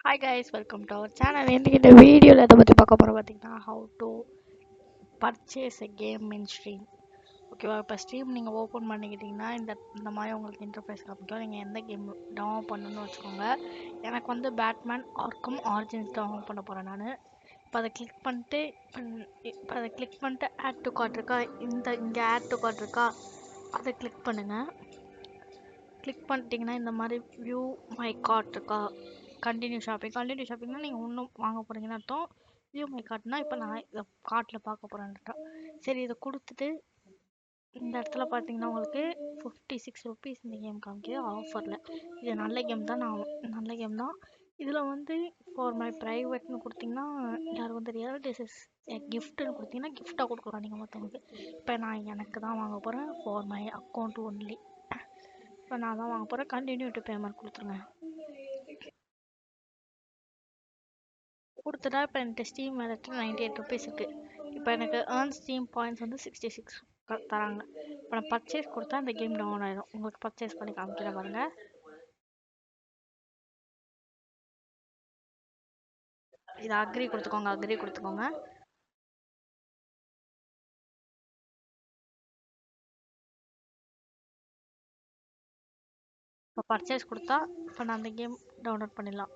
Hi guys, welcome to our channel. இன்றைக்கி இந்த வீடியோவில் எதை பற்றி பார்க்க போகிறோம் பார்த்தீங்கன்னா, how to purchase a game in stream. ஓகேவா? இப்போ ஸ்ட்ரீம் நீங்கள் ஓப்பன் பண்ணிக்கிட்டிங்கன்னா இந்த மாதிரி உங்களுக்கு இன்டர்ஃபேஸ் காமிக்கும். நீங்கள் எந்த கேம் டவுன்லோட் பண்ணணும்னு வச்சுக்கோங்க. எனக்கு வந்து பேட்மேன் ஆர்க்கம் ஆரிஜின்ஸ் டவுன்லோட் பண்ண போகிறேன் நான். இப்போ அதை கிளிக் பண்ணிட்டு ஆட் டு கார்ட் இருக்கா, இங்கே ஆட் டு கார்ட் இருக்கா, அதை கிளிக் பண்ணுங்கள். கிளிக் பண்ணிட்டீங்கன்னா இந்த மாதிரி வியூ மை கார்ட் இருக்கா, கண்டினியூ ஷாப்பிங்னா நீங்கள் இன்னும் வாங்க போகிறீங்கன்னு அர்த்தம். வியூ மை கார்ட்னா இப்போ நான் இதை கார்ட்டில் பார்க்க போகிறேன்ட்டா. சரி, இதை கொடுத்துட்டு இந்த இடத்துல பார்த்தீங்கன்னா உங்களுக்கு 56 ருபீஸ் இந்த கேம் காமிக்குது ஆஃபரில். இது நல்ல கேம் தான். இதில் வந்து ஃபார் மை ப்ரைவேட்னு கொடுத்தீங்கன்னா எல்லாருக்கும் தெரியாது. திஸ் இஸ் கிஃப்ட்டுன்னு கொடுத்தீங்கன்னா கிஃப்டாக கொடுக்கலாம் நீங்கள் மற்றவங்களுக்கு. இப்போ நான் எனக்கு தான் வாங்க போகிறேன் ஃபார் மை அக்கௌண்ட் ஒன்லி. இப்போ நான் தான் வாங்க போகிறேன். கண்டினியூ டு பேமெண்ட் கொடுத்துருங்க. கொடுத்துட்டா இப்போ என்கிட்ட ஸ்டீம் வேலெட்டு 98 ருபீஸ் இருக்குது. இப்போ எனக்கு ஏர்ன் ஸ்டீம் பாயிண்ட்ஸ் வந்து 66 தராங்க. இப்போ நான் பர்ச்சேஸ் கொடுத்தா இந்த கேம் டவுன் ஆகிடும். உங்களுக்கு பர்ச்சேஸ் பண்ணி காமிக்கிற பாருங்க. இது அக்ரி கொடுத்துக்கோங்க. இப்போ பர்ச்சேஸ் கொடுத்தா இப்போ நான் அந்த கேம் டவுன்லோட் பண்ணிடலாம்.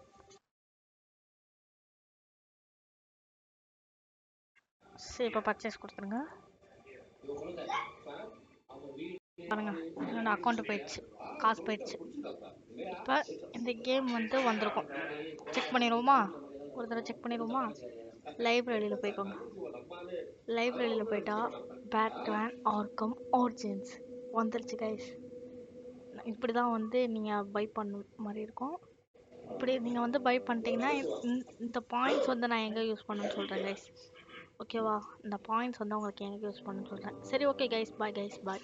சரி, இப்போ பர்ச்சேஸ் கொடுத்துருங்க. பாருங்க, என்னோட அக்கௌண்ட்டு போயிடுச்சு, காசு போயிடுச்சு. இப்போ இந்த கேம் வந்து வந்திருக்கும். செக் பண்ணிடுவோமா? ஒரு தடவை செக் பண்ணிடுவோமா? லைப்ரரியில் போய்க்கோங்க. லைப்ரரியில் போயிட்டா பேட்மேன் ஆர்க்கம் ஆரிஜின்ஸ் வந்துருச்சு கைஸ். இப்படி தான் வந்து நீங்கள் பை பண்ண மாதிரி இருக்கும். இப்படி நீங்கள் வந்து பை பண்ணிட்டீங்கன்னா இந்த பாயிண்ட்ஸ் வந்து நான் எங்கே யூஸ் பண்ணணும்னு சொல்கிறேன் கைஸ். ஓகேவா? இந்த பாயிண்ட்ஸ் வந்து உங்களுக்கு எங்கே யூஸ் பண்ணணும்னு சொல்கிறேன். சரி, ஓகே கைஸ், பாய் கைஸ், பாய்.